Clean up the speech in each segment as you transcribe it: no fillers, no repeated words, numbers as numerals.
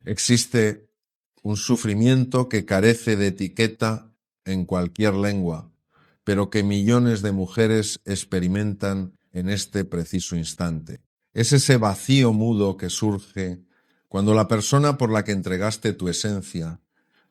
Existe un sufrimiento que carece de etiqueta en cualquier lengua, pero que millones de mujeres experimentan en este preciso instante. Es ese vacío mudo que surge cuando la persona por la que entregaste tu esencia,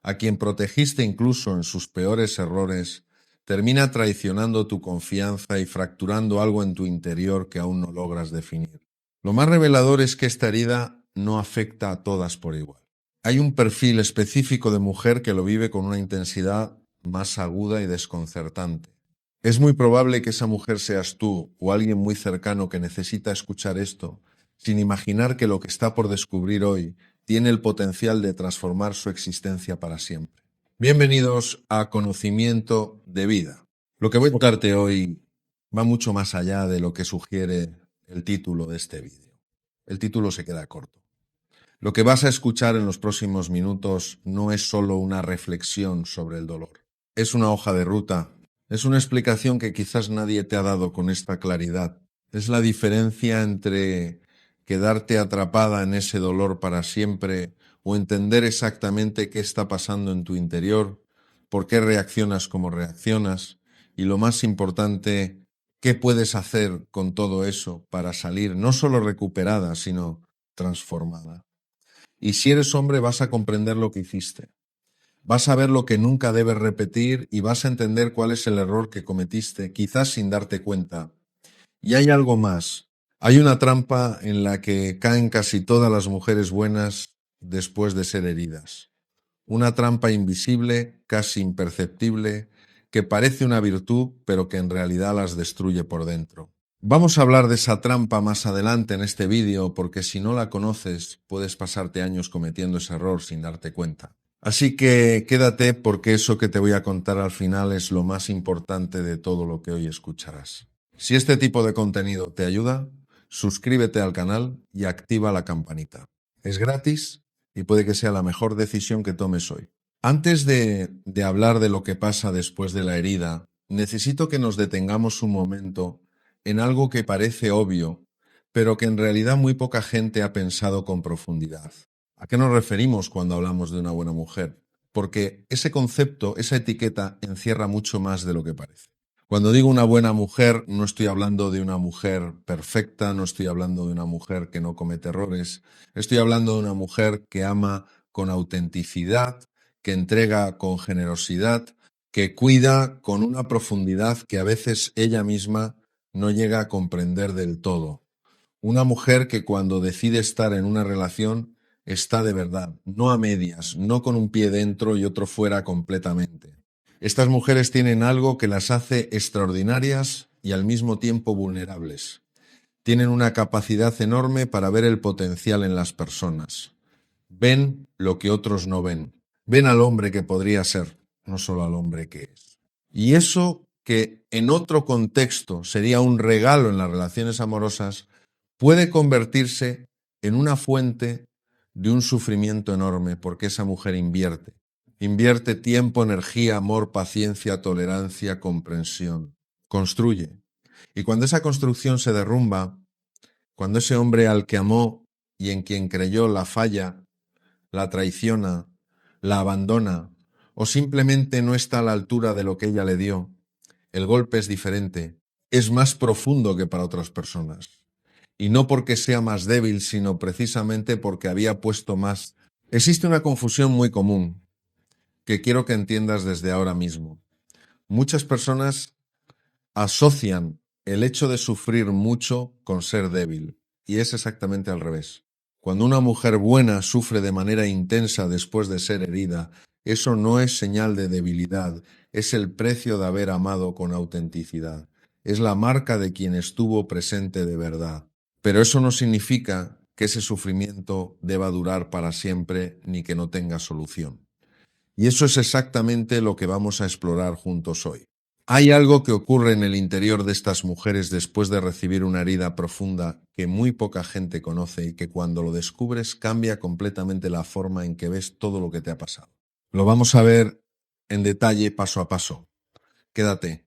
a quien protegiste incluso en sus peores errores, termina traicionando tu confianza y fracturando algo en tu interior que aún no logras definir. Lo más revelador es que esta herida no afecta a todas por igual. Hay un perfil específico de mujer que lo vive con una intensidad más aguda y desconcertante. Es muy probable que esa mujer seas tú o alguien muy cercano que necesita escuchar esto, sin imaginar que lo que está por descubrir hoy tiene el potencial de transformar su existencia para siempre. Bienvenidos a Conocimiento de Vida. Lo que voy a contarte hoy va mucho más allá de lo que sugiere el título de este vídeo. El título se queda corto. Lo que vas a escuchar en los próximos minutos no es solo una reflexión sobre el dolor. Es una hoja de ruta. Es una explicación que quizás nadie te ha dado con esta claridad. Es la diferencia entre quedarte atrapada en ese dolor para siempre o entender exactamente qué está pasando en tu interior, por qué reaccionas como reaccionas y, lo más importante, qué puedes hacer con todo eso para salir no solo recuperada, sino transformada. Y si eres hombre vas a comprender lo que hiciste. Vas a ver lo que nunca debes repetir y vas a entender cuál es el error que cometiste, quizás sin darte cuenta. Y hay algo más. Hay una trampa en la que caen casi todas las mujeres buenas después de ser heridas. Una trampa invisible, casi imperceptible, que parece una virtud, pero que en realidad las destruye por dentro. Vamos a hablar de esa trampa más adelante en este vídeo, porque si no la conoces, puedes pasarte años cometiendo ese error sin darte cuenta. Así que quédate, porque eso que te voy a contar al final es lo más importante de todo lo que hoy escucharás. Si este tipo de contenido te ayuda, suscríbete al canal y activa la campanita. Es gratis y puede que sea la mejor decisión que tomes hoy. Antes de hablar de lo que pasa después de la herida, necesito que nos detengamos un momento en algo que parece obvio, pero que en realidad muy poca gente ha pensado con profundidad. ¿A qué nos referimos cuando hablamos de una buena mujer? Porque ese concepto, esa etiqueta, encierra mucho más de lo que parece. Cuando digo una buena mujer, no estoy hablando de una mujer perfecta, no estoy hablando de una mujer que no comete errores, estoy hablando de una mujer que ama con autenticidad, que entrega con generosidad, que cuida con una profundidad que a veces ella misma no llega a comprender del todo. Una mujer que cuando decide estar en una relación está de verdad, no a medias, no con un pie dentro y otro fuera completamente. Estas mujeres tienen algo que las hace extraordinarias y al mismo tiempo vulnerables. Tienen una capacidad enorme para ver el potencial en las personas. Ven lo que otros no ven. Ven al hombre que podría ser, no solo al hombre que es. Y eso que en otro contexto sería un regalo en las relaciones amorosas, puede convertirse en una fuente de un sufrimiento enorme porque esa mujer invierte. Invierte tiempo, energía, amor, paciencia, tolerancia, comprensión. Construye. Y cuando esa construcción se derrumba, cuando ese hombre al que amó y en quien creyó la falla, la traiciona, la abandona o simplemente no está a la altura de lo que ella le dio, el golpe es diferente, es más profundo que para otras personas. Y no porque sea más débil, sino precisamente porque había puesto más. Existe una confusión muy común que quiero que entiendas desde ahora mismo. Muchas personas asocian el hecho de sufrir mucho con ser débil, y es exactamente al revés. Cuando una mujer buena sufre de manera intensa después de ser herida, eso no es señal de debilidad, es el precio de haber amado con autenticidad. Es la marca de quien estuvo presente de verdad. Pero eso no significa que ese sufrimiento deba durar para siempre ni que no tenga solución. Y eso es exactamente lo que vamos a explorar juntos hoy. Hay algo que ocurre en el interior de estas mujeres después de recibir una herida profunda que muy poca gente conoce y que cuando lo descubres cambia completamente la forma en que ves todo lo que te ha pasado. Lo vamos a ver en detalle paso a paso. Quédate.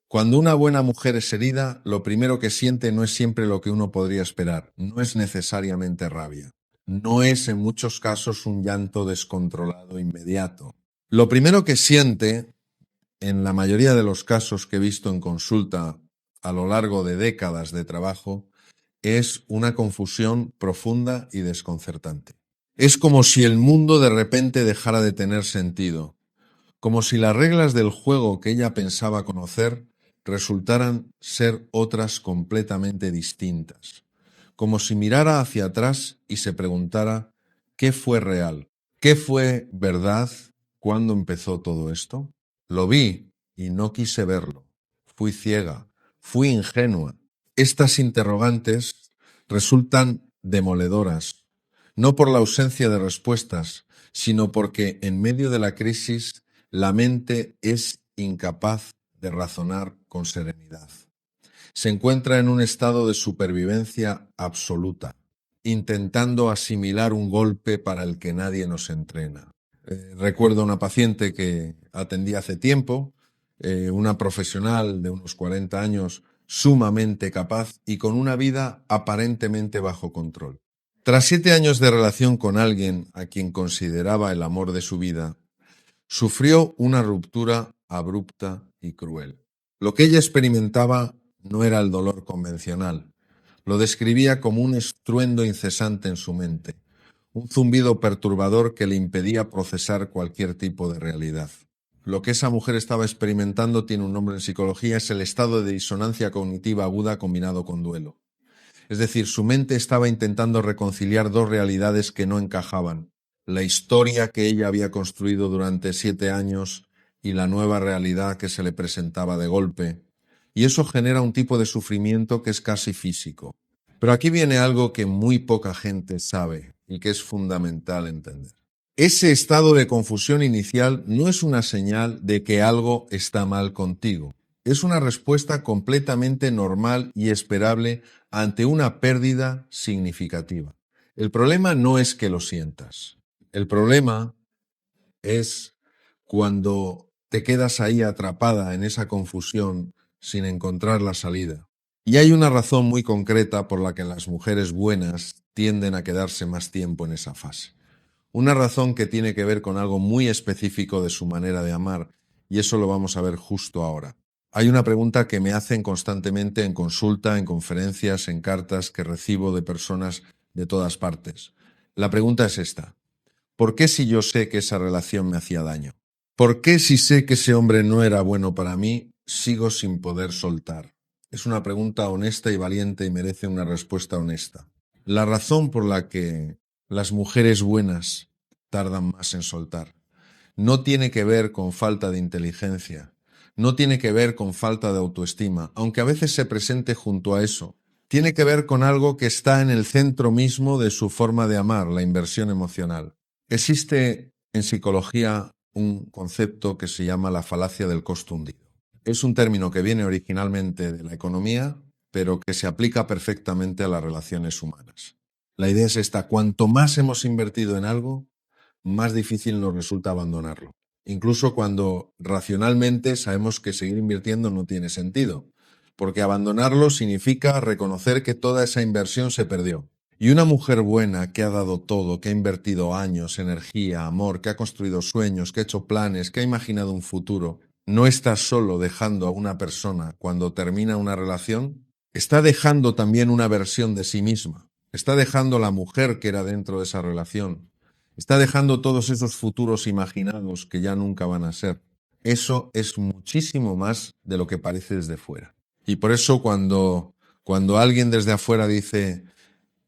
Cuando una buena mujer es herida, lo primero que siente no es siempre lo que uno podría esperar, no es necesariamente rabia. no es en muchos casos un llanto descontrolado inmediato. Lo primero que siente, en la mayoría de los casos que he visto en consulta a lo largo de décadas de trabajo, es una confusión profunda y desconcertante. Es como si el mundo de repente dejara de tener sentido, como si las reglas del juego que ella pensaba conocer resultaran ser otras completamente distintas, como si mirara hacia atrás y se preguntara ¿qué fue real? ¿Qué fue verdad cuando empezó todo esto? Lo vi y no quise verlo. Fui ciega, fui ingenua. Estas interrogantes resultan demoledoras, no por la ausencia de respuestas, sino porque en medio de la crisis la mente es incapaz de razonar con serenidad. Se encuentra en un estado de supervivencia absoluta, intentando asimilar un golpe para el que nadie nos entrena. Recuerdo una paciente que atendí hace tiempo, una profesional de unos 40 años, sumamente capaz y con una vida aparentemente bajo control. Tras 7 años de relación con alguien a quien consideraba el amor de su vida, sufrió una ruptura abrupta y cruel. Lo que ella experimentaba no era el dolor convencional. Lo describía como un estruendo incesante en su mente, un zumbido perturbador que le impedía procesar cualquier tipo de realidad. Lo que esa mujer estaba experimentando tiene un nombre en psicología, es el estado de disonancia cognitiva aguda combinado con duelo. Es decir, su mente estaba intentando reconciliar dos realidades que no encajaban: la historia que ella había construido durante 7 años y la nueva realidad que se le presentaba de golpe. Y eso genera un tipo de sufrimiento que es casi físico. Pero aquí viene algo que muy poca gente sabe y que es fundamental entender. Ese estado de confusión inicial no es una señal de que algo está mal contigo. Es una respuesta completamente normal y esperable ante una pérdida significativa. El problema no es que lo sientas. El problema es cuando te quedas ahí atrapada en esa confusión sin encontrar la salida. Y hay una razón muy concreta por la que las mujeres buenas tienden a quedarse más tiempo en esa fase. Una razón que tiene que ver con algo muy específico de su manera de amar, y eso lo vamos a ver justo ahora. Hay una pregunta que me hacen constantemente en consulta, en conferencias, en cartas que recibo de personas de todas partes. La pregunta es esta: ¿por qué si yo sé que esa relación me hacía daño? ¿Por qué si sé que ese hombre no era bueno para mí, sigo sin poder soltar? Es una pregunta honesta y valiente y merece una respuesta honesta. La razón por la que las mujeres buenas tardan más en soltar no tiene que ver con falta de inteligencia, no tiene que ver con falta de autoestima, aunque a veces se presente junto a eso. Tiene que ver con algo que está en el centro mismo de su forma de amar, la inversión emocional. Existe en psicología un concepto que se llama la falacia del costo hundido. Es un término que viene originalmente de la economía, pero que se aplica perfectamente a las relaciones humanas. La idea es esta: cuanto más hemos invertido en algo, más difícil nos resulta abandonarlo. Incluso cuando racionalmente sabemos que seguir invirtiendo no tiene sentido, porque abandonarlo significa reconocer que toda esa inversión se perdió. Y una mujer buena que ha dado todo, que ha invertido años, energía, amor, que ha construido sueños, que ha hecho planes, que ha imaginado un futuro, no está solo dejando a una persona cuando termina una relación, está dejando también una versión de sí misma. Está dejando la mujer que era dentro de esa relación. Está dejando todos esos futuros imaginados que ya nunca van a ser. Eso es muchísimo más de lo que parece desde fuera. Y por eso cuando alguien desde afuera dice: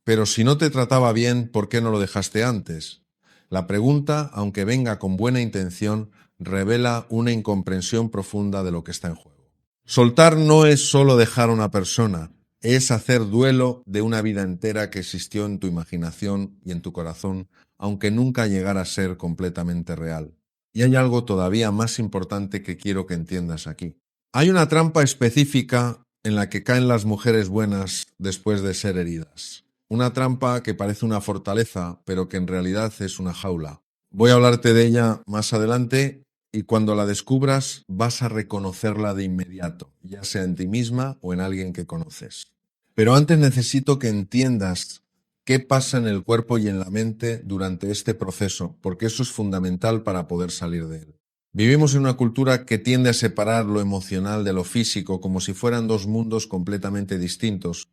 pero si no te trataba bien, ¿por qué no lo dejaste antes? La pregunta, aunque venga con buena intención, revela una incomprensión profunda de lo que está en juego. Soltar no es solo dejar a una persona, es hacer duelo de una vida entera que existió en tu imaginación y en tu corazón, aunque nunca llegara a ser completamente real. Y hay algo todavía más importante que quiero que entiendas aquí. Hay una trampa específica en la que caen las mujeres buenas después de ser heridas. Una trampa que parece una fortaleza, pero que en realidad es una jaula. Voy a hablarte de ella más adelante y cuando la descubras vas a reconocerla de inmediato, ya sea en ti misma o en alguien que conoces. Pero antes necesito que entiendas qué pasa en el cuerpo y en la mente durante este proceso, porque eso es fundamental para poder salir de él. Vivimos en una cultura que tiende a separar lo emocional de lo físico como si fueran dos mundos completamente distintos,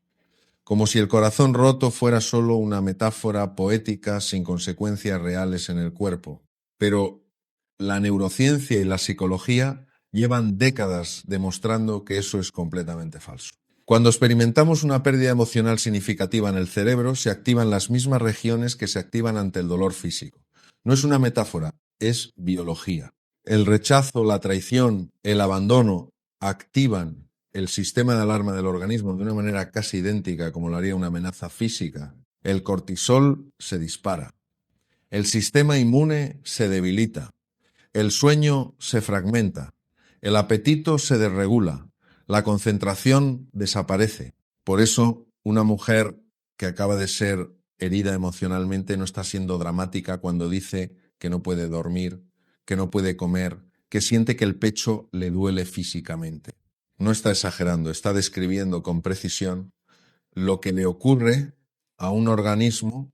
como si el corazón roto fuera solo una metáfora poética sin consecuencias reales en el cuerpo. Pero la neurociencia y la psicología llevan décadas demostrando que eso es completamente falso. Cuando experimentamos una pérdida emocional significativa en el cerebro, se activan las mismas regiones que se activan ante el dolor físico. No es una metáfora, es biología. El rechazo, la traición, el abandono activan el sistema de alarma del organismo de una manera casi idéntica como lo haría una amenaza física. El cortisol se dispara. El sistema inmune se debilita. El sueño se fragmenta. El apetito se desregula. La concentración desaparece. Por eso, una mujer que acaba de ser herida emocionalmente no está siendo dramática cuando dice que no puede dormir, que no puede comer, que siente que el pecho le duele físicamente. No está exagerando, está describiendo con precisión lo que le ocurre a un organismo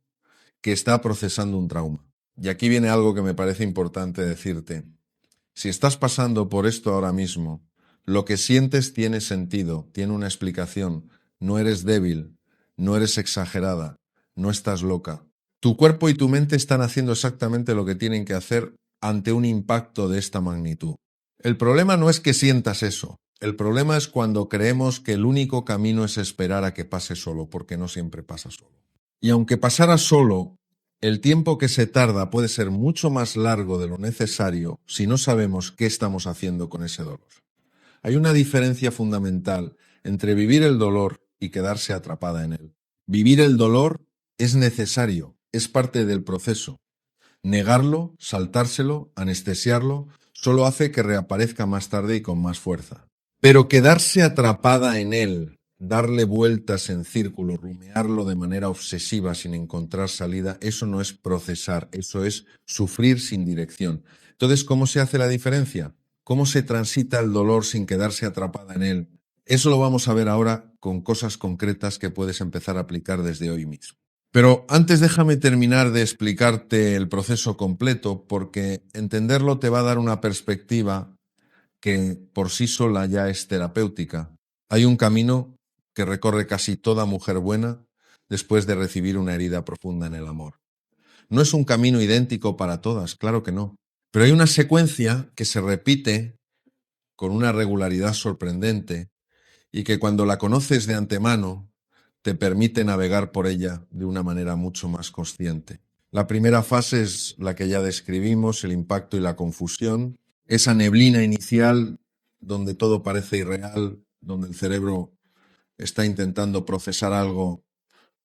que está procesando un trauma. Y aquí viene algo que me parece importante decirte. Si estás pasando por esto ahora mismo, lo que sientes tiene sentido, tiene una explicación. No eres débil, no eres exagerada, no estás loca. Tu cuerpo y tu mente están haciendo exactamente lo que tienen que hacer ante un impacto de esta magnitud. El problema no es que sientas eso. El problema es cuando creemos que el único camino es esperar a que pase solo, porque no siempre pasa solo. Y aunque pasara solo, el tiempo que se tarda puede ser mucho más largo de lo necesario si no sabemos qué estamos haciendo con ese dolor. Hay una diferencia fundamental entre vivir el dolor y quedarse atrapada en él. Vivir el dolor es necesario, es parte del proceso. Negarlo, saltárselo, anestesiarlo, solo hace que reaparezca más tarde y con más fuerza. Pero quedarse atrapada en él, darle vueltas en círculo, rumiarlo de manera obsesiva sin encontrar salida, eso no es procesar, eso es sufrir sin dirección. Entonces, ¿cómo se hace la diferencia? ¿Cómo se transita el dolor sin quedarse atrapada en él? Eso lo vamos a ver ahora con cosas concretas que puedes empezar a aplicar desde hoy mismo. Pero antes déjame terminar de explicarte el proceso completo, porque entenderlo te va a dar una perspectiva que por sí sola ya es terapéutica. Hay un camino que recorre casi toda mujer buena después de recibir una herida profunda en el amor. No es un camino idéntico para todas, claro que no, pero hay una secuencia que se repite con una regularidad sorprendente y que cuando la conoces de antemano te permite navegar por ella de una manera mucho más consciente. La primera fase es la que ya describimos, el impacto y la confusión, esa neblina inicial donde todo parece irreal, donde el cerebro está intentando procesar algo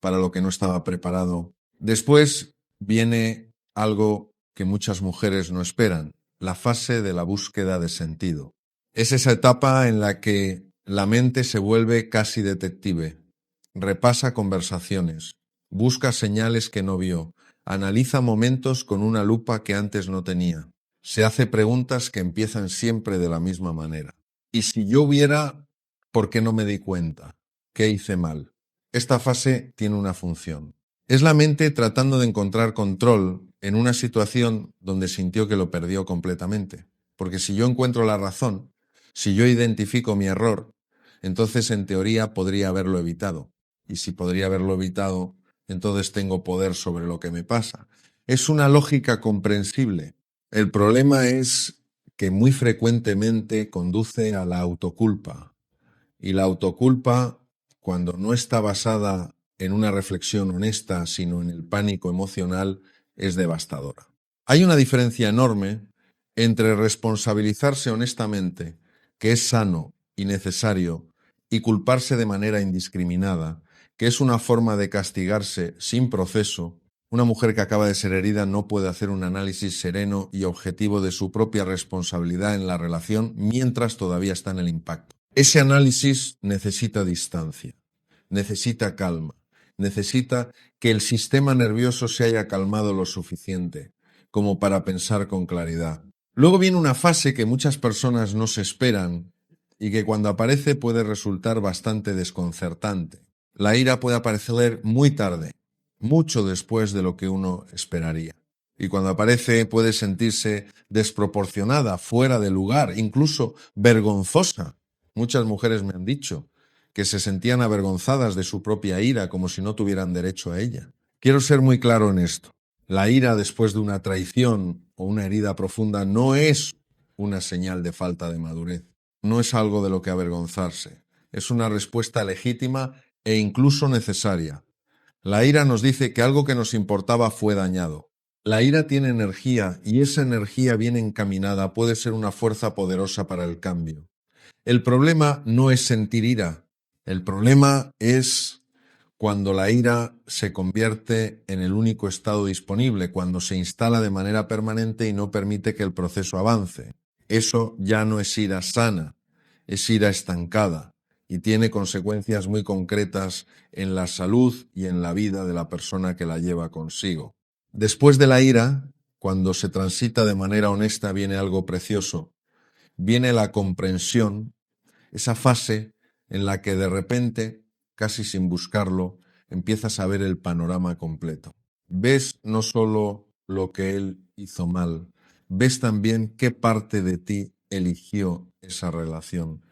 para lo que no estaba preparado. Después viene algo que muchas mujeres no esperan, la fase de la búsqueda de sentido. Es esa etapa en la que la mente se vuelve casi detective, repasa conversaciones, busca señales que no vio, analiza momentos con una lupa que antes no tenía, se hace preguntas que empiezan siempre de la misma manera. ¿Y si yo hubiera, por qué no me di cuenta? ¿Qué hice mal? Esta fase tiene una función. Es la mente tratando de encontrar control en una situación donde sintió que lo perdió completamente. Porque si yo encuentro la razón, si yo identifico mi error, entonces en teoría podría haberlo evitado. Y si podría haberlo evitado, entonces tengo poder sobre lo que me pasa. Es una lógica comprensible. El problema es que muy frecuentemente conduce a la autoculpa. Y la autoculpa, cuando no está basada en una reflexión honesta, sino en el pánico emocional, es devastadora. Hay una diferencia enorme entre responsabilizarse honestamente, que es sano y necesario, y culparse de manera indiscriminada, que es una forma de castigarse sin proceso. Una mujer que acaba de ser herida no puede hacer un análisis sereno y objetivo de su propia responsabilidad en la relación mientras todavía está en el impacto. Ese análisis necesita distancia, necesita calma, necesita que el sistema nervioso se haya calmado lo suficiente como para pensar con claridad. Luego viene una fase que muchas personas no se esperan y que cuando aparece puede resultar bastante desconcertante. La ira puede aparecer muy tarde, mucho después de lo que uno esperaría. Y cuando aparece puede sentirse desproporcionada, fuera de lugar, incluso vergonzosa. Muchas mujeres me han dicho que se sentían avergonzadas de su propia ira, como si no tuvieran derecho a ella. Quiero ser muy claro en esto. La ira después de una traición o una herida profunda no es una señal de falta de madurez. No es algo de lo que avergonzarse. Es una respuesta legítima e incluso necesaria. La ira nos dice que algo que nos importaba fue dañado. La ira tiene energía y esa energía bien encaminada puede ser una fuerza poderosa para el cambio. El problema no es sentir ira. El problema es cuando la ira se convierte en el único estado disponible, cuando se instala de manera permanente y no permite que el proceso avance. Eso ya no es ira sana, es ira estancada y tiene consecuencias muy concretas en la salud y en la vida de la persona que la lleva consigo. Después de la ira, cuando se transita de manera honesta, viene algo precioso. Viene la comprensión, esa fase en la que de repente, casi sin buscarlo, empiezas a ver el panorama completo. Ves no solo lo que él hizo mal, ves también qué parte de ti eligió esa relación,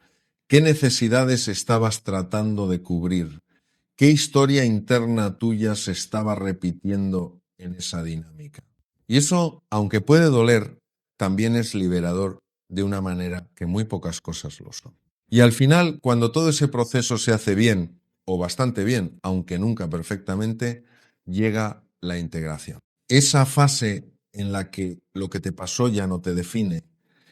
qué necesidades estabas tratando de cubrir, qué historia interna tuya se estaba repitiendo en esa dinámica. Y eso, aunque puede doler, también es liberador de una manera que muy pocas cosas lo son. Y al final, cuando todo ese proceso se hace bien, o bastante bien, aunque nunca perfectamente, llega la integración. Esa fase en la que lo que te pasó ya no te define,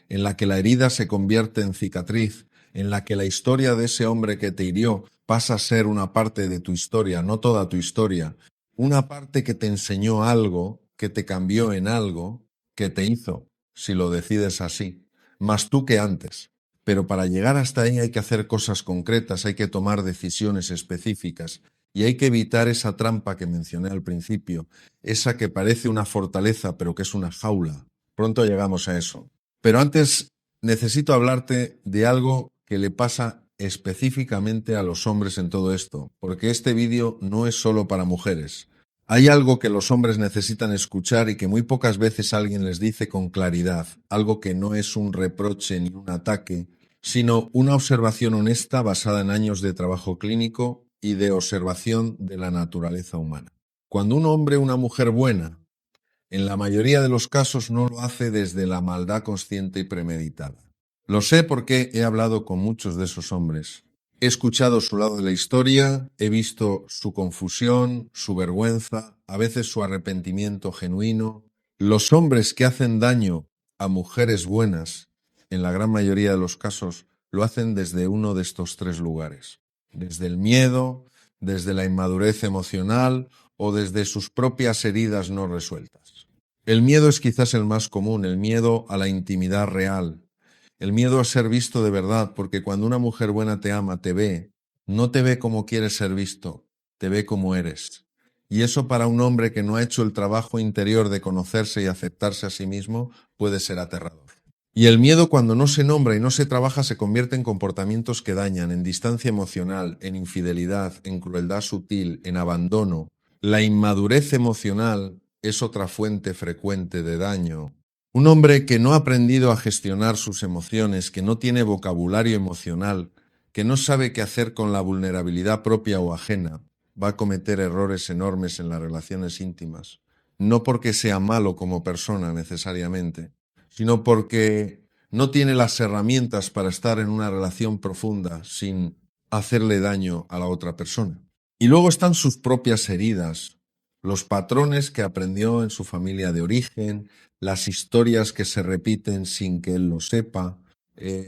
en la que la herida se convierte en cicatriz, en la que la historia de ese hombre que te hirió pasa a ser una parte de tu historia, no toda tu historia, una parte que te enseñó algo, que te cambió en algo, que te hizo, si lo decides así, más tú que antes. Pero para llegar hasta ahí hay que hacer cosas concretas, hay que tomar decisiones específicas y hay que evitar esa trampa que mencioné al principio, esa que parece una fortaleza pero que es una jaula. Pronto llegamos a eso. Pero antes necesito hablarte de algo que le pasa específicamente a los hombres en todo esto, porque este vídeo no es solo para mujeres. Hay algo que los hombres necesitan escuchar y que muy pocas veces alguien les dice con claridad, algo que no es un reproche ni un ataque, sino una observación honesta basada en años de trabajo clínico y de observación de la naturaleza humana. Cuando un hombre o una mujer buena, en la mayoría de los casos no lo hace desde la maldad consciente y premeditada. Lo sé porque he hablado con muchos de esos hombres. He escuchado su lado de la historia, he visto su confusión, su vergüenza, a veces su arrepentimiento genuino. Los hombres que hacen daño a mujeres buenas, en la gran mayoría de los casos, lo hacen desde uno de estos tres lugares. Desde el miedo, desde la inmadurez emocional o desde sus propias heridas no resueltas. El miedo es quizás el más común, el miedo a la intimidad real, el miedo a ser visto de verdad, porque cuando una mujer buena te ama, te ve, no te ve como quieres ser visto, te ve como eres. Y eso para un hombre que no ha hecho el trabajo interior de conocerse y aceptarse a sí mismo puede ser aterrador. Y el miedo cuando no se nombra y no se trabaja se convierte en comportamientos que dañan, en distancia emocional, en infidelidad, en crueldad sutil, en abandono. La inmadurez emocional es otra fuente frecuente de daño. Un hombre que no ha aprendido a gestionar sus emociones, que no tiene vocabulario emocional, que no sabe qué hacer con la vulnerabilidad propia o ajena, va a cometer errores enormes en las relaciones íntimas. No porque sea malo como persona necesariamente, sino porque no tiene las herramientas para estar en una relación profunda sin hacerle daño a la otra persona. Y luego están sus propias heridas, los patrones que aprendió en su familia de origen, las historias que se repiten sin que él lo sepa,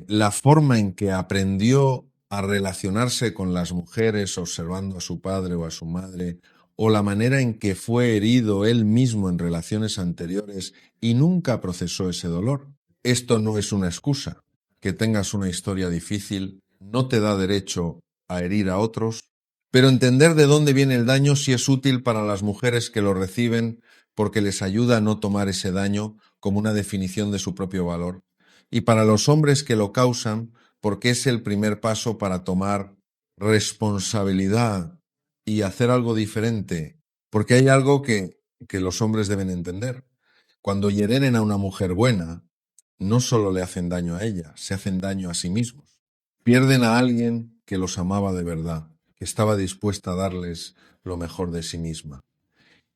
la forma en que aprendió a relacionarse con las mujeres observando a su padre o a su madre, o la manera en que fue herido él mismo en relaciones anteriores y nunca procesó ese dolor. Esto no es una excusa. Que tengas una historia difícil no te da derecho a herir a otros, pero entender de dónde viene el daño sí es útil para las mujeres que lo reciben porque les ayuda a no tomar ese daño como una definición de su propio valor, y para los hombres que lo causan porque es el primer paso para tomar responsabilidad y hacer algo diferente Porque hay algo que los hombres deben entender. Cuando hieren a una mujer buena, no solo le hacen daño a ella, se hacen daño a sí mismos. Pierden a alguien que los amaba de verdad, que estaba dispuesta a darles lo mejor de sí misma.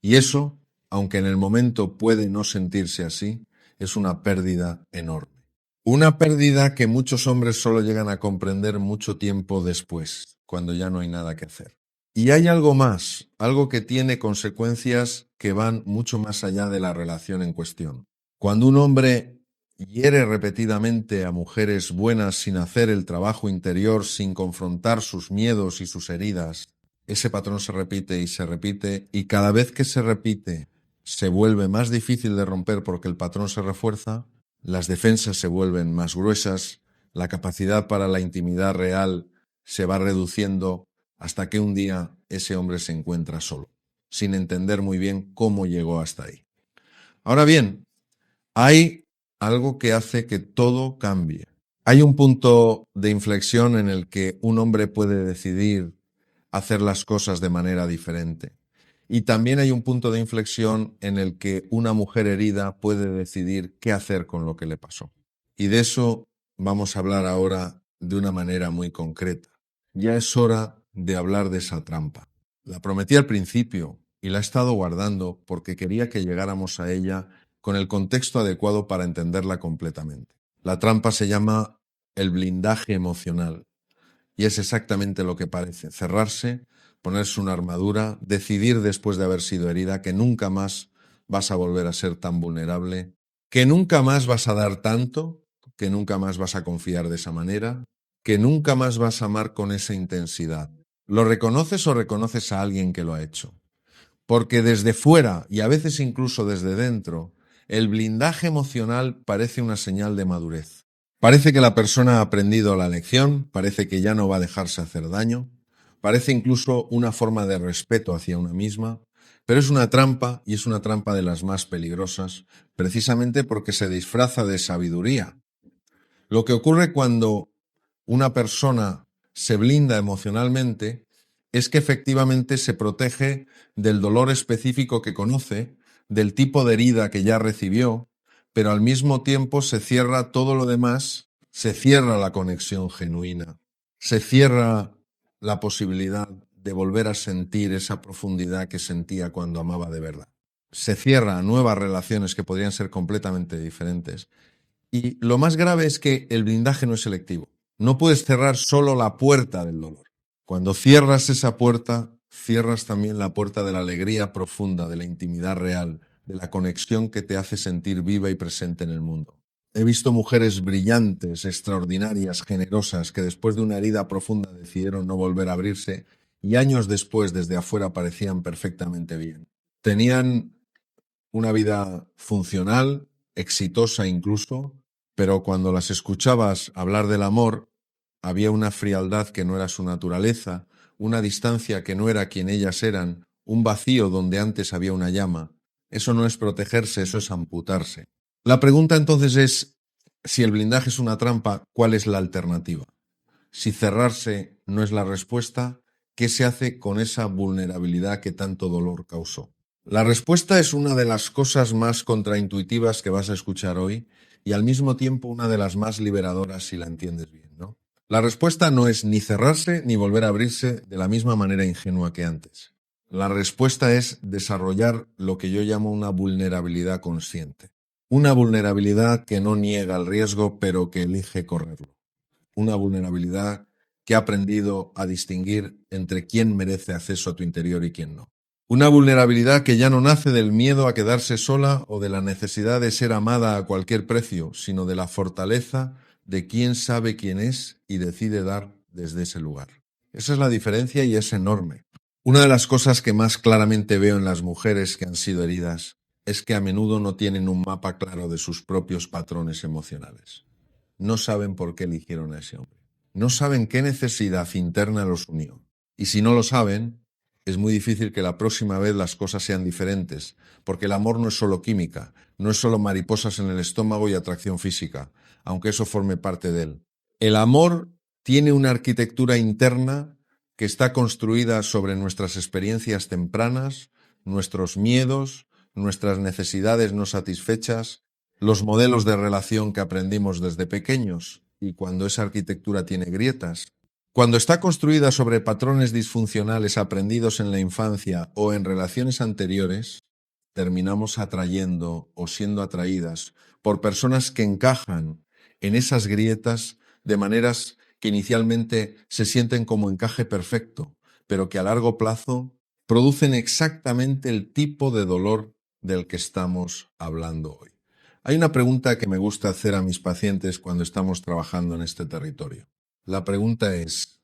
Y eso, aunque en el momento puede no sentirse así, es una pérdida enorme. Una pérdida que muchos hombres solo llegan a comprender mucho tiempo después, cuando ya no hay nada que hacer. Y hay algo más, algo que tiene consecuencias que van mucho más allá de la relación en cuestión. Cuando un hombre hiere repetidamente a mujeres buenas sin hacer el trabajo interior, sin confrontar sus miedos y sus heridas, ese patrón se repite y cada vez que se repite se vuelve más difícil de romper porque el patrón se refuerza, las defensas se vuelven más gruesas, la capacidad para la intimidad real se va reduciendo hasta que un día ese hombre se encuentra solo, sin entender muy bien cómo llegó hasta ahí. Ahora bien, hay algo que hace que todo cambie. Hay un punto de inflexión en el que un hombre puede decidir hacer las cosas de manera diferente. Y también hay un punto de inflexión en el que una mujer herida puede decidir qué hacer con lo que le pasó. Y de eso vamos a hablar ahora de una manera muy concreta. Ya es hora de hablar de esa trampa. La prometí al principio y la he estado guardando porque quería que llegáramos a ella con el contexto adecuado para entenderla completamente. La trampa se llama el blindaje emocional. Y es exactamente lo que parece, cerrarse, ponerse una armadura, decidir después de haber sido herida que nunca más vas a volver a ser tan vulnerable, que nunca más vas a dar tanto, que nunca más vas a confiar de esa manera, que nunca más vas a amar con esa intensidad. ¿Lo reconoces o reconoces a alguien que lo ha hecho? Porque desde fuera y a veces incluso desde dentro, el blindaje emocional parece una señal de madurez. Parece que la persona ha aprendido la lección, parece que ya no va a dejarse hacer daño, parece incluso una forma de respeto hacia una misma, pero es una trampa y es una trampa de las más peligrosas, precisamente porque se disfraza de sabiduría. Lo que ocurre cuando una persona se blinda emocionalmente es que efectivamente se protege del dolor específico que conoce, del tipo de herida que ya recibió, pero al mismo tiempo se cierra todo lo demás, se cierra la conexión genuina, se cierra la posibilidad de volver a sentir esa profundidad que sentía cuando amaba de verdad. Se cierra a nuevas relaciones que podrían ser completamente diferentes. Y lo más grave es que el blindaje no es selectivo. No puedes cerrar solo la puerta del dolor. Cuando cierras esa puerta, cierras también la puerta de la alegría profunda, de la intimidad real, de la conexión que te hace sentir viva y presente en el mundo. He visto mujeres brillantes, extraordinarias, generosas, que después de una herida profunda decidieron no volver a abrirse y años después desde afuera parecían perfectamente bien. Tenían una vida funcional, exitosa incluso, pero cuando las escuchabas hablar del amor, había una frialdad que no era su naturaleza, una distancia que no era quien ellas eran, un vacío donde antes había una llama. Eso no es protegerse, eso es amputarse. La pregunta entonces es, si el blindaje es una trampa, ¿cuál es la alternativa? Si cerrarse no es la respuesta, ¿qué se hace con esa vulnerabilidad que tanto dolor causó? La respuesta es una de las cosas más contraintuitivas que vas a escuchar hoy y al mismo tiempo una de las más liberadoras si la entiendes bien, ¿no? La respuesta no es ni cerrarse ni volver a abrirse de la misma manera ingenua que antes. La respuesta es desarrollar lo que yo llamo una vulnerabilidad consciente. Una vulnerabilidad que no niega el riesgo pero que elige correrlo. Una vulnerabilidad que ha aprendido a distinguir entre quién merece acceso a tu interior y quién no. Una vulnerabilidad que ya no nace del miedo a quedarse sola o de la necesidad de ser amada a cualquier precio, sino de la fortaleza de quien sabe quién es y decide dar desde ese lugar. Esa es la diferencia y es enorme. Una de las cosas que más claramente veo en las mujeres que han sido heridas es que a menudo no tienen un mapa claro de sus propios patrones emocionales. No saben por qué eligieron a ese hombre. No saben qué necesidad interna los unió. Y si no lo saben, es muy difícil que la próxima vez las cosas sean diferentes, porque el amor no es solo química, no es solo mariposas en el estómago y atracción física, aunque eso forme parte de él. El amor tiene una arquitectura interna que está construida sobre nuestras experiencias tempranas, nuestros miedos, nuestras necesidades no satisfechas, los modelos de relación que aprendimos desde pequeños, y cuando esa arquitectura tiene grietas, cuando está construida sobre patrones disfuncionales aprendidos en la infancia o en relaciones anteriores, terminamos atrayendo o siendo atraídas por personas que encajan en esas grietas de maneras que inicialmente se sienten como encaje perfecto, pero que a largo plazo producen exactamente el tipo de dolor del que estamos hablando hoy. Hay una pregunta que me gusta hacer a mis pacientes cuando estamos trabajando en este territorio. La pregunta es,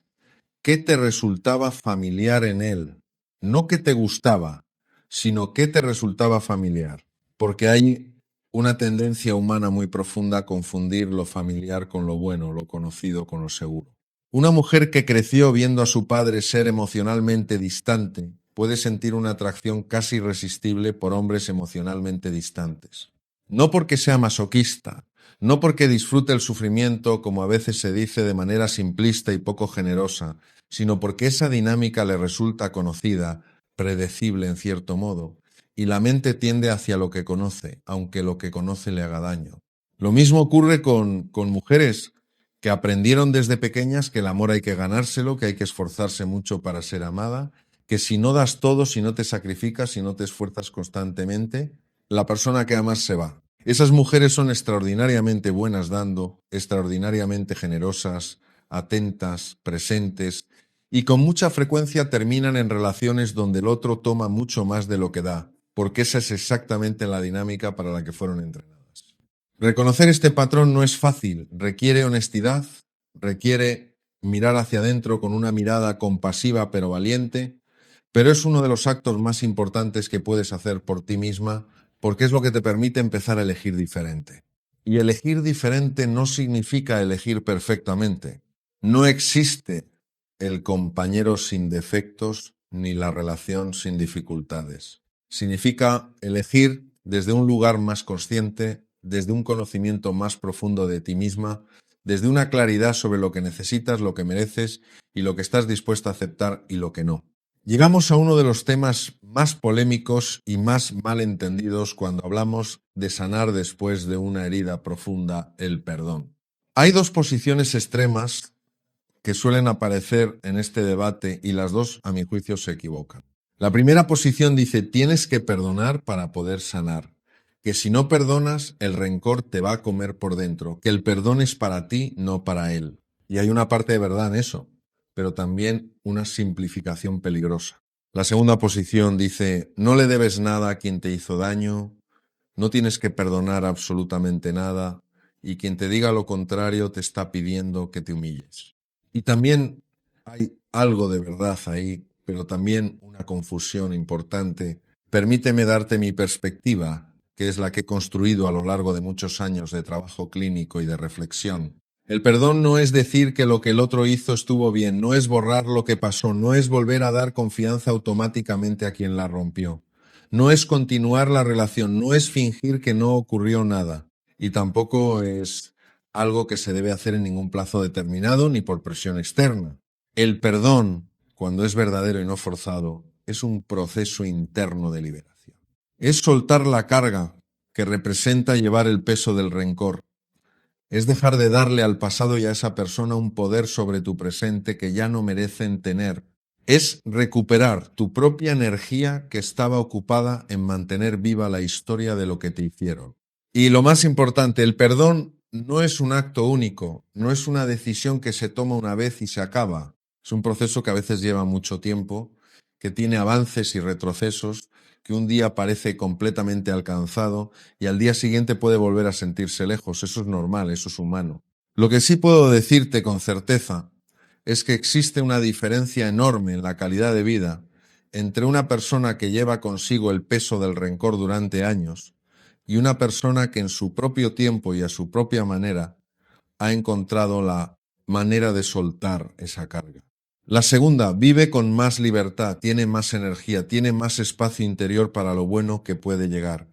¿qué te resultaba familiar en él? No qué te gustaba, sino qué te resultaba familiar. Porque hay una tendencia humana muy profunda a confundir lo familiar con lo bueno, lo conocido con lo seguro. Una mujer que creció viendo a su padre ser emocionalmente distante puede sentir una atracción casi irresistible por hombres emocionalmente distantes. No porque sea masoquista, no porque disfrute el sufrimiento, como a veces se dice de manera simplista y poco generosa, sino porque esa dinámica le resulta conocida, predecible en cierto modo, y la mente tiende hacia lo que conoce, aunque lo que conoce le haga daño. Lo mismo ocurre con mujeres que aprendieron desde pequeñas que el amor hay que ganárselo, que hay que esforzarse mucho para ser amada, que si no das todo, si no te sacrificas, si no te esfuerzas constantemente, la persona que amas se va. Esas mujeres son extraordinariamente buenas dando, extraordinariamente generosas, atentas, presentes, y con mucha frecuencia terminan en relaciones donde el otro toma mucho más de lo que da, porque esa es exactamente la dinámica para la que fueron entrenadas. Reconocer este patrón no es fácil, requiere honestidad, requiere mirar hacia adentro con una mirada compasiva pero valiente, pero es uno de los actos más importantes que puedes hacer por ti misma porque es lo que te permite empezar a elegir diferente. Y elegir diferente no significa elegir perfectamente. No existe el compañero sin defectos ni la relación sin dificultades. Significa elegir desde un lugar más consciente, desde un conocimiento más profundo de ti misma, desde una claridad sobre lo que necesitas, lo que mereces y lo que estás dispuesto a aceptar y lo que no. Llegamos a uno de los temas más polémicos y más mal entendidos cuando hablamos de sanar después de una herida profunda, el perdón. Hay dos posiciones extremas que suelen aparecer en este debate y las dos, a mi juicio, se equivocan. La primera posición dice, tienes que perdonar para poder sanar, que si no perdonas, el rencor te va a comer por dentro, que el perdón es para ti, no para él. Y hay una parte de verdad en eso, pero también una simplificación peligrosa. La segunda posición dice, no le debes nada a quien te hizo daño, no tienes que perdonar absolutamente nada, y quien te diga lo contrario te está pidiendo que te humilles. Y también hay algo de verdad ahí, pero también una confusión importante. Permíteme darte mi perspectiva, que es la que he construido a lo largo de muchos años de trabajo clínico y de reflexión. El perdón no es decir que lo que el otro hizo estuvo bien, no es borrar lo que pasó, no es volver a dar confianza automáticamente a quien la rompió. No es continuar la relación, no es fingir que no ocurrió nada. Y tampoco es algo que se debe hacer en ningún plazo determinado ni por presión externa. El perdón, cuando es verdadero y no forzado, es un proceso interno de liberación. Es soltar la carga que representa llevar el peso del rencor. Es dejar de darle al pasado y a esa persona un poder sobre tu presente que ya no merecen tener. Es recuperar tu propia energía que estaba ocupada en mantener viva la historia de lo que te hicieron. Y lo más importante, el perdón no es un acto único, no es una decisión que se toma una vez y se acaba. Es un proceso que a veces lleva mucho tiempo, que tiene avances y retrocesos, que un día parece completamente alcanzado y al día siguiente puede volver a sentirse lejos. Eso es normal, eso es humano. Lo que sí puedo decirte con certeza es que existe una diferencia enorme en la calidad de vida entre una persona que lleva consigo el peso del rencor durante años y una persona que en su propio tiempo y a su propia manera ha encontrado la manera de soltar esa carga. La segunda, vive con más libertad, tiene más energía, tiene más espacio interior para lo bueno que puede llegar.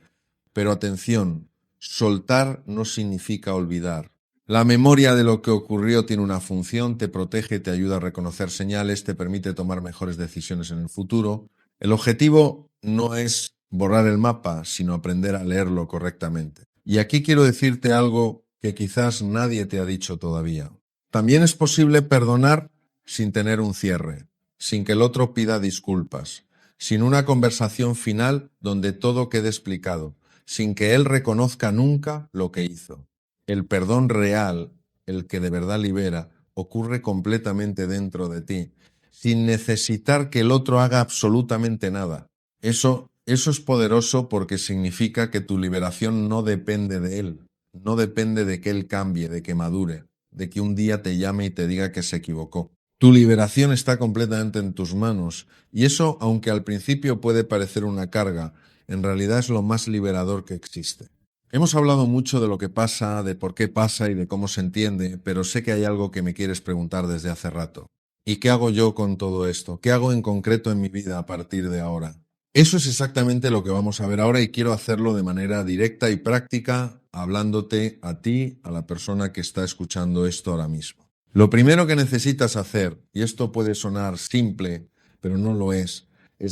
Pero atención, soltar no significa olvidar. La memoria de lo que ocurrió tiene una función, te protege, te ayuda a reconocer señales, te permite tomar mejores decisiones en el futuro, El objetivo no es borrar el mapa, sino aprender a leerlo correctamente. Y aquí quiero decirte algo que quizás nadie te ha dicho todavía. También es posible perdonar sin tener un cierre, sin que el otro pida disculpas, sin una conversación final donde todo quede explicado, sin que él reconozca nunca lo que hizo. El perdón real, el que de verdad libera, ocurre completamente dentro de ti, sin necesitar que el otro haga absolutamente nada. Eso es poderoso porque significa que tu liberación no depende de él, no depende de que él cambie, de que madure, de que un día te llame y te diga que se equivocó. Tu liberación está completamente en tus manos y eso, aunque al principio puede parecer una carga, en realidad es lo más liberador que existe. Hemos hablado mucho de lo que pasa, de por qué pasa y de cómo se entiende, pero sé que hay algo que me quieres preguntar desde hace rato. ¿Y qué hago yo con todo esto? ¿Qué hago en concreto en mi vida a partir de ahora? Eso es exactamente lo que vamos a ver ahora y quiero hacerlo de manera directa y práctica, hablándote a ti, a la persona que está escuchando esto ahora mismo. Lo primero que necesitas hacer, y esto puede sonar simple, pero no lo es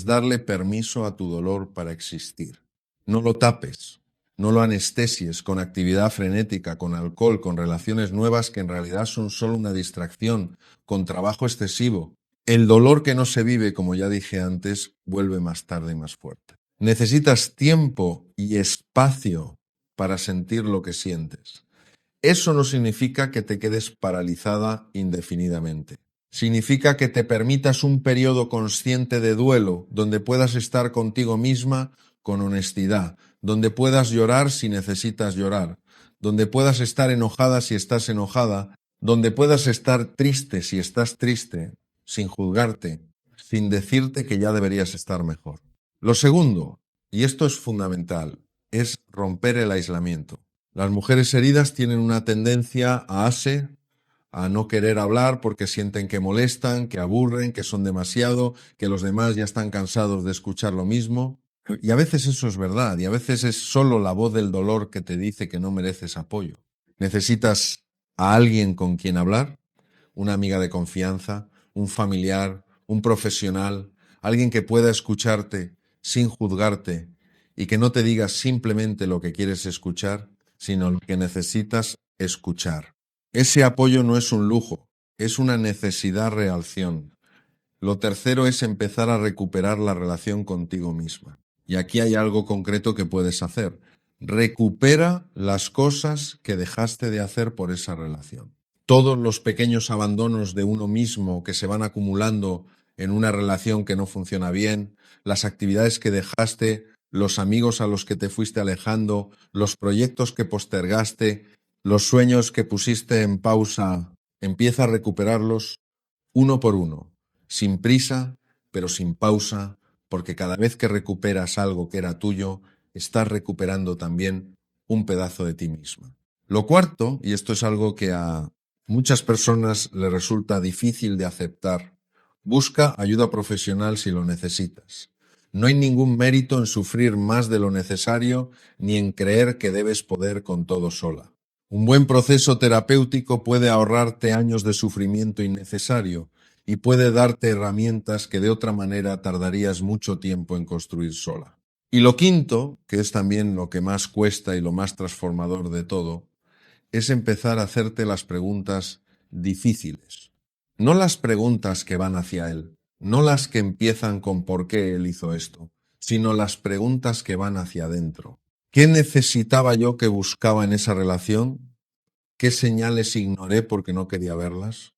darle permiso a tu dolor para existir. No lo tapes. No lo anestesies con actividad frenética, con alcohol, con relaciones nuevas que en realidad son solo una distracción, con trabajo excesivo. El dolor que no se vive, como ya dije antes, vuelve más tarde y más fuerte. Necesitas tiempo y espacio para sentir lo que sientes. Eso no significa que te quedes paralizada indefinidamente. Significa que te permitas un periodo consciente de duelo donde puedas estar contigo misma con honestidad, donde puedas llorar si necesitas llorar, donde puedas estar enojada si estás enojada, donde puedas estar triste si estás triste, sin juzgarte, sin decirte que ya deberías estar mejor. Lo segundo, y esto es fundamental, es romper el aislamiento. Las mujeres heridas tienen una tendencia a no querer hablar porque sienten que molestan, que aburren, que son demasiado, que los demás ya están cansados de escuchar lo mismo. Y a veces eso es verdad, y a veces es solo la voz del dolor que te dice que no mereces apoyo. Necesitas a alguien con quien hablar, una amiga de confianza, un familiar, un profesional, alguien que pueda escucharte sin juzgarte y que no te diga simplemente lo que quieres escuchar, sino lo que necesitas escuchar. Ese apoyo no es un lujo, es una necesidad reacción. Lo tercero es empezar a recuperar la relación contigo misma. Y aquí hay algo concreto que puedes hacer. Recupera las cosas que dejaste de hacer por esa relación. Todos los pequeños abandonos de uno mismo que se van acumulando en una relación que no funciona bien, las actividades que dejaste, los amigos a los que te fuiste alejando, los proyectos que postergaste, los sueños que pusiste en pausa, empieza a recuperarlos uno por uno, sin prisa, pero sin pausa, porque cada vez que recuperas algo que era tuyo, estás recuperando también un pedazo de ti misma. Lo cuarto, y esto es algo que a muchas personas les resulta difícil de aceptar, busca ayuda profesional si lo necesitas. No hay ningún mérito en sufrir más de lo necesario ni en creer que debes poder con todo sola. Un buen proceso terapéutico puede ahorrarte años de sufrimiento innecesario y puede darte herramientas que de otra manera tardarías mucho tiempo en construir sola. Y lo quinto, que es también lo que más cuesta y lo más transformador de todo, es empezar a hacerte las preguntas difíciles. No las preguntas que van hacia él, no las que empiezan con por qué él hizo esto, sino las preguntas que van hacia adentro. ¿Qué necesitaba yo que buscaba en esa relación? ¿Qué señales ignoré porque no quería verlas?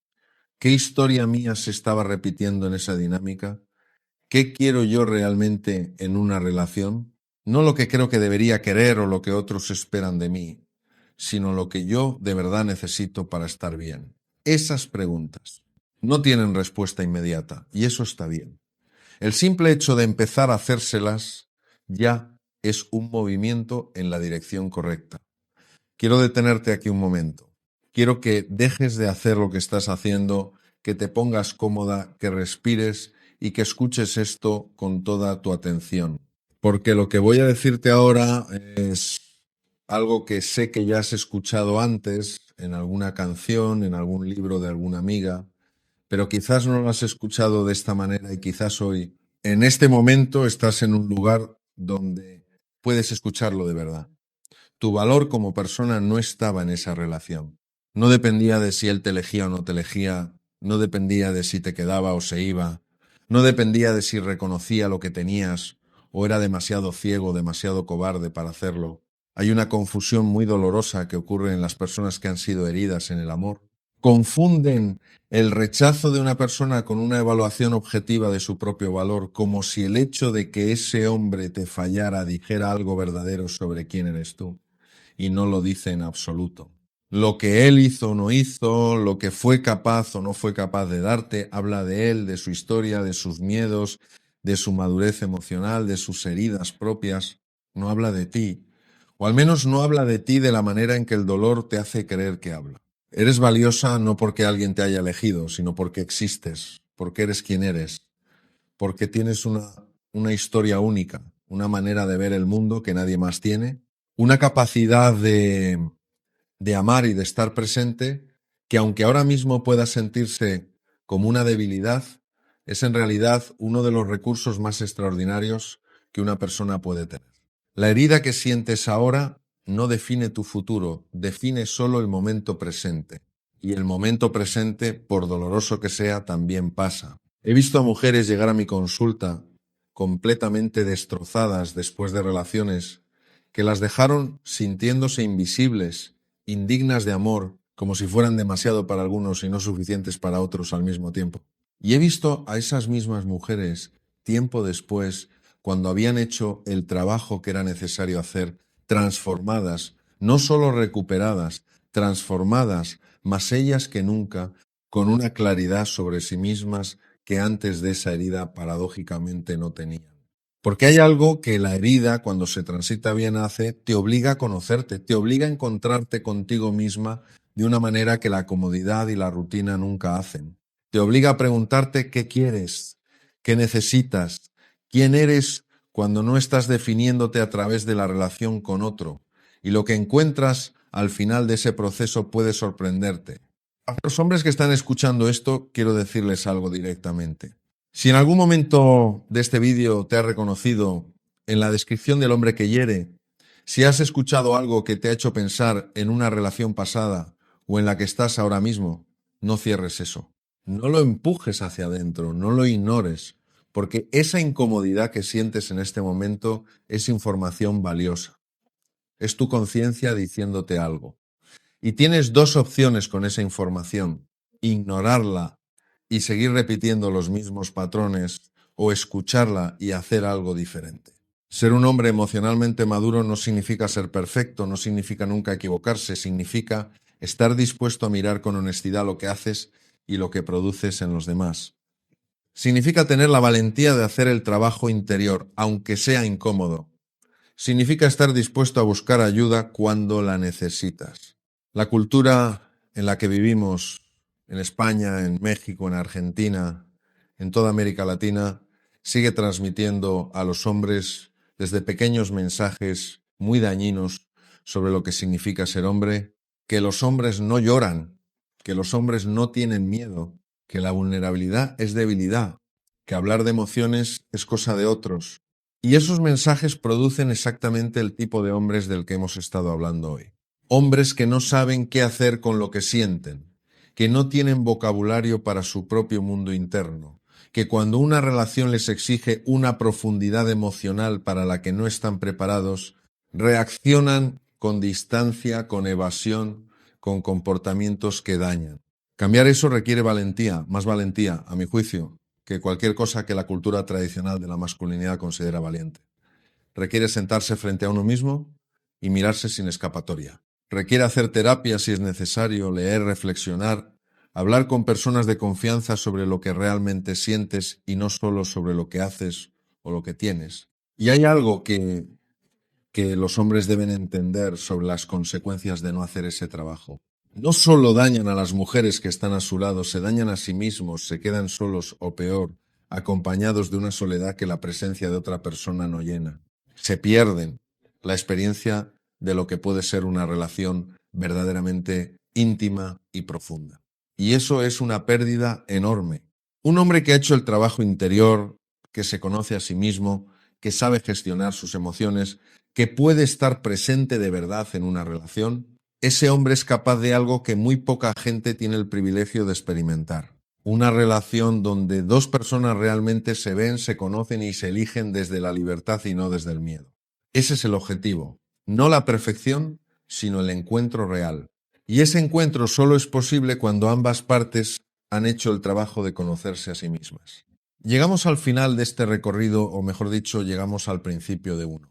¿Qué historia mía se estaba repitiendo en esa dinámica? ¿Qué quiero yo realmente en una relación? No lo que creo que debería querer o lo que otros esperan de mí, sino lo que yo de verdad necesito para estar bien. Esas preguntas no tienen respuesta inmediata y eso está bien. El simple hecho de empezar a hacérselas ya es un movimiento en la dirección correcta. Quiero detenerte aquí un momento. Quiero que dejes de hacer lo que estás haciendo, que te pongas cómoda, que respires y que escuches esto con toda tu atención. Porque lo que voy a decirte ahora es algo que sé que ya has escuchado antes en alguna canción, en algún libro de alguna amiga, pero quizás no lo has escuchado de esta manera y quizás hoy en este momento estás en un lugar donde puedes escucharlo de verdad. Tu valor como persona no estaba en esa relación. No dependía de si él te elegía o no te elegía, no dependía de si te quedaba o se iba, no dependía de si reconocía lo que tenías o era demasiado ciego, demasiado cobarde para hacerlo. Hay una confusión muy dolorosa que ocurre en las personas que han sido heridas en el amor. Confunden el rechazo de una persona con una evaluación objetiva de su propio valor, como si el hecho de que ese hombre te fallara dijera algo verdadero sobre quién eres tú, y no lo dice en absoluto. Lo que él hizo o no hizo, lo que fue capaz o no fue capaz de darte, habla de él, de su historia, de sus miedos, de su madurez emocional, de sus heridas propias. No habla de ti, o al menos no habla de ti de la manera en que el dolor te hace creer que habla. Eres valiosa no porque alguien te haya elegido, sino porque existes, porque eres quien eres, porque tienes una historia única, una manera de ver el mundo que nadie más tiene, una capacidad de amar y de estar presente que aunque ahora mismo pueda sentirse como una debilidad, es en realidad uno de los recursos más extraordinarios que una persona puede tener. La herida que sientes ahora no define tu futuro, define solo el momento presente. Y el momento presente, por doloroso que sea, también pasa. He visto a mujeres llegar a mi consulta completamente destrozadas después de relaciones que las dejaron sintiéndose invisibles, indignas de amor, como si fueran demasiado para algunos y no suficientes para otros al mismo tiempo. Y he visto a esas mismas mujeres, tiempo después, cuando habían hecho el trabajo que era necesario hacer, transformadas, no solo recuperadas, transformadas, más ellas que nunca, con una claridad sobre sí mismas que antes de esa herida paradójicamente no tenían. Porque hay algo que la herida, cuando se transita bien, hace, te obliga a conocerte, te obliga a encontrarte contigo misma de una manera que la comodidad y la rutina nunca hacen. Te obliga a preguntarte qué quieres, qué necesitas, quién eres cuando no estás definiéndote a través de la relación con otro. Y lo que encuentras al final de ese proceso puede sorprenderte. A los hombres que están escuchando esto, quiero decirles algo directamente. Si en algún momento de este vídeo te has reconocido en la descripción del hombre que hiere, si has escuchado algo que te ha hecho pensar en una relación pasada o en la que estás ahora mismo, no cierres eso. No lo empujes hacia adentro, no lo ignores, porque esa incomodidad que sientes en este momento es información valiosa. Es tu conciencia diciéndote algo. Y tienes dos opciones con esa información: ignorarla y seguir repitiendo los mismos patrones, o escucharla y hacer algo diferente. Ser un hombre emocionalmente maduro no significa ser perfecto, no significa nunca equivocarse, significa estar dispuesto a mirar con honestidad lo que haces y lo que produces en los demás. Significa tener la valentía de hacer el trabajo interior, aunque sea incómodo. Significa estar dispuesto a buscar ayuda cuando la necesitas. La cultura en la que vivimos, en España, en México, en Argentina, en toda América Latina, sigue transmitiendo a los hombres desde pequeños mensajes muy dañinos sobre lo que significa ser hombre, que los hombres no lloran, que los hombres no tienen miedo, que la vulnerabilidad es debilidad, que hablar de emociones es cosa de otros. Y esos mensajes producen exactamente el tipo de hombres del que hemos estado hablando hoy. Hombres que no saben qué hacer con lo que sienten, que no tienen vocabulario para su propio mundo interno, que cuando una relación les exige una profundidad emocional para la que no están preparados, reaccionan con distancia, con evasión, con comportamientos que dañan. Cambiar eso requiere valentía, más valentía, a mi juicio, que cualquier cosa que la cultura tradicional de la masculinidad considera valiente. Requiere sentarse frente a uno mismo y mirarse sin escapatoria. Requiere hacer terapia si es necesario, leer, reflexionar, hablar con personas de confianza sobre lo que realmente sientes y no solo sobre lo que haces o lo que tienes. Y hay algo que los hombres deben entender sobre las consecuencias de no hacer ese trabajo. No solo dañan a las mujeres que están a su lado, se dañan a sí mismos, se quedan solos o peor, acompañados de una soledad que la presencia de otra persona no llena. Se pierden la experiencia de lo que puede ser una relación verdaderamente íntima y profunda. Y eso es una pérdida enorme. Un hombre que ha hecho el trabajo interior, que se conoce a sí mismo, que sabe gestionar sus emociones, que puede estar presente de verdad en una relación, ese hombre es capaz de algo que muy poca gente tiene el privilegio de experimentar. Una relación donde dos personas realmente se ven, se conocen y se eligen desde la libertad y no desde el miedo. Ese es el objetivo. No la perfección, sino el encuentro real. Y ese encuentro solo es posible cuando ambas partes han hecho el trabajo de conocerse a sí mismas. Llegamos al final de este recorrido, o mejor dicho, llegamos al principio de uno.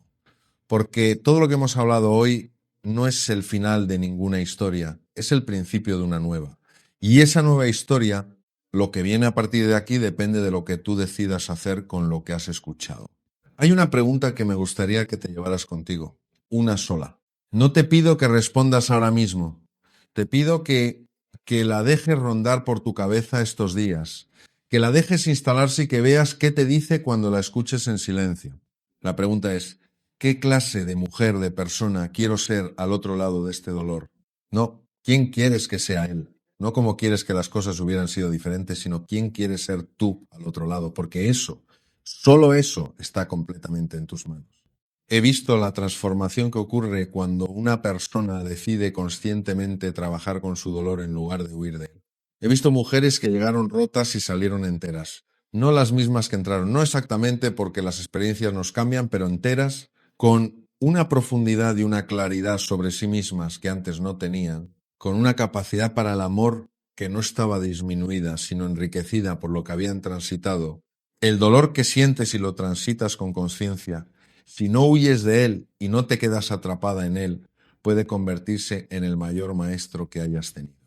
Porque todo lo que hemos hablado hoy no es el final de ninguna historia, es el principio de una nueva. Y esa nueva historia, lo que viene a partir de aquí depende de lo que tú decidas hacer con lo que has escuchado. Hay una pregunta que me gustaría que te llevaras contigo, una sola. No te pido que respondas ahora mismo, te pido que la dejes rondar por tu cabeza estos días, que la dejes instalarse y que veas qué te dice cuando la escuches en silencio. La pregunta es, ¿qué clase de mujer, de persona quiero ser al otro lado de este dolor? No, ¿quién quieres que sea él? No cómo quieres que las cosas hubieran sido diferentes, sino quién quieres ser tú al otro lado, porque eso, solo eso está completamente en tus manos. He visto la transformación que ocurre cuando una persona decide conscientemente trabajar con su dolor en lugar de huir de él. He visto mujeres que llegaron rotas y salieron enteras. No las mismas que entraron, no exactamente porque las experiencias nos cambian, pero enteras, con una profundidad y una claridad sobre sí mismas que antes no tenían, con una capacidad para el amor que no estaba disminuida, sino enriquecida por lo que habían transitado. El dolor que sientes y lo transitas con conciencia, si no huyes de él y no te quedas atrapada en él, puede convertirse en el mayor maestro que hayas tenido.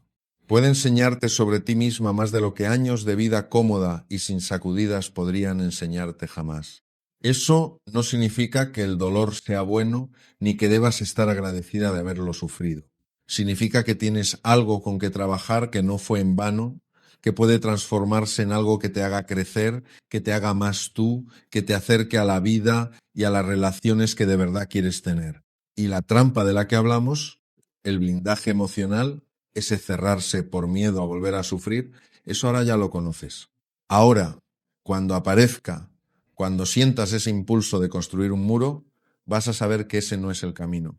Puede enseñarte sobre ti misma más de lo que años de vida cómoda y sin sacudidas podrían enseñarte jamás. Eso no significa que el dolor sea bueno ni que debas estar agradecida de haberlo sufrido. Significa que tienes algo con que trabajar que no fue en vano, que puede transformarse en algo que te haga crecer, que te haga más tú, que te acerque a la vida y a las relaciones que de verdad quieres tener. Y la trampa de la que hablamos, el blindaje emocional, ese cerrarse por miedo a volver a sufrir, eso ahora ya lo conoces. Ahora, cuando aparezca, cuando sientas ese impulso de construir un muro, vas a saber que ese no es el camino,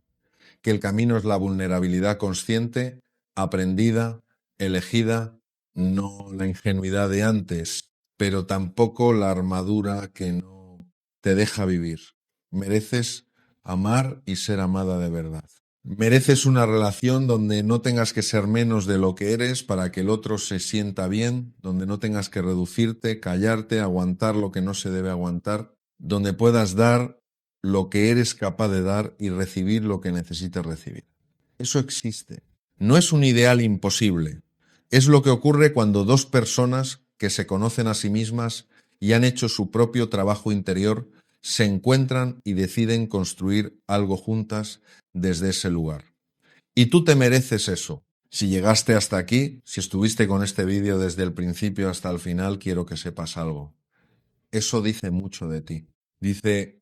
que el camino es la vulnerabilidad consciente, aprendida, elegida, no la ingenuidad de antes, pero tampoco la armadura que no te deja vivir. Mereces amar y ser amada de verdad. Mereces una relación donde no tengas que ser menos de lo que eres para que el otro se sienta bien, donde no tengas que reducirte, callarte, aguantar lo que no se debe aguantar, donde puedas dar lo que eres capaz de dar y recibir lo que necesites recibir. Eso existe. No es un ideal imposible. Es lo que ocurre cuando dos personas que se conocen a sí mismas y han hecho su propio trabajo interior se encuentran y deciden construir algo juntas desde ese lugar. Y tú te mereces eso. Si llegaste hasta aquí, si estuviste con este vídeo desde el principio hasta el final, quiero que sepas algo. Eso dice mucho de ti. Dice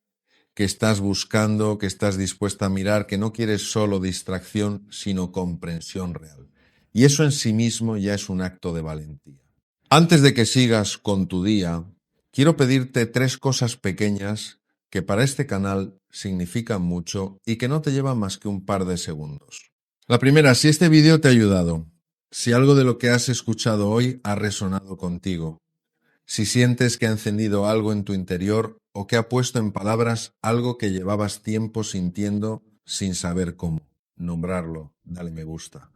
que estás buscando, que estás dispuesta a mirar, que no quieres solo distracción, sino comprensión real. Y eso en sí mismo ya es un acto de valentía. Antes de que sigas con tu día, quiero pedirte 3 cosas pequeñas que para este canal significan mucho y que no te llevan más que un par de segundos. La primera, si este vídeo te ha ayudado, si algo de lo que has escuchado hoy ha resonado contigo, si sientes que ha encendido algo en tu interior o que ha puesto en palabras algo que llevabas tiempo sintiendo sin saber cómo, nombrarlo, dale me gusta.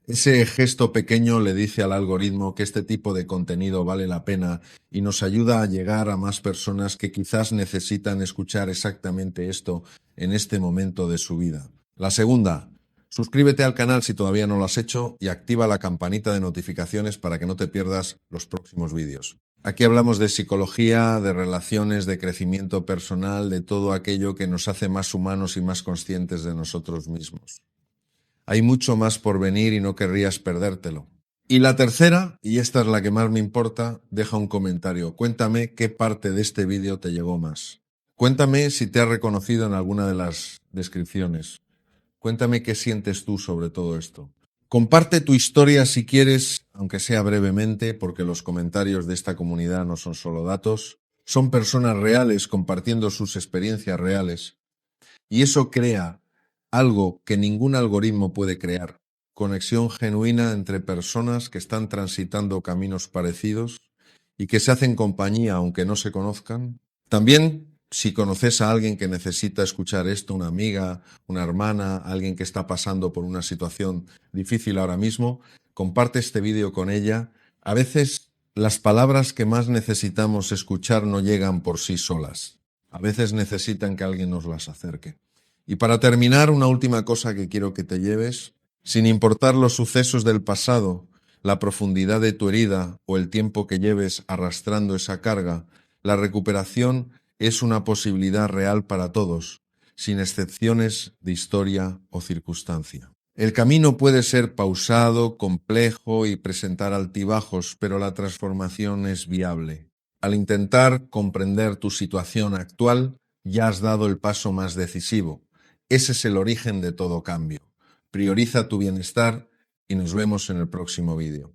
Ese gesto pequeño le dice al algoritmo que este tipo de contenido vale la pena y nos ayuda a llegar a más personas que quizás necesitan escuchar exactamente esto en este momento de su vida. La segunda, suscríbete al canal si todavía no lo has hecho y activa la campanita de notificaciones para que no te pierdas los próximos vídeos. Aquí hablamos de psicología, de relaciones, de crecimiento personal, de todo aquello que nos hace más humanos y más conscientes de nosotros mismos. Hay mucho más por venir y no querrías perdértelo. Y la tercera, y esta es la que más me importa, deja un comentario. Cuéntame qué parte de este vídeo te llegó más. Cuéntame si te has reconocido en alguna de las descripciones. Cuéntame qué sientes tú sobre todo esto. Comparte tu historia si quieres, aunque sea brevemente, porque los comentarios de esta comunidad no son solo datos. Son personas reales compartiendo sus experiencias reales. Y eso crea algo que ningún algoritmo puede crear. Conexión genuina entre personas que están transitando caminos parecidos y que se hacen compañía aunque no se conozcan. También, si conoces a alguien que necesita escuchar esto, una amiga, una hermana, alguien que está pasando por una situación difícil ahora mismo, comparte este vídeo con ella. A veces las palabras que más necesitamos escuchar no llegan por sí solas. A veces necesitan que alguien nos las acerque. Y para terminar, una última cosa que quiero que te lleves, sin importar los sucesos del pasado, la profundidad de tu herida o el tiempo que lleves arrastrando esa carga, la recuperación es una posibilidad real para todos, sin excepciones de historia o circunstancia. El camino puede ser pausado, complejo y presentar altibajos, pero la transformación es viable. Al intentar comprender tu situación actual, ya has dado el paso más decisivo. Ese es el origen de todo cambio. Prioriza tu bienestar y nos vemos en el próximo vídeo.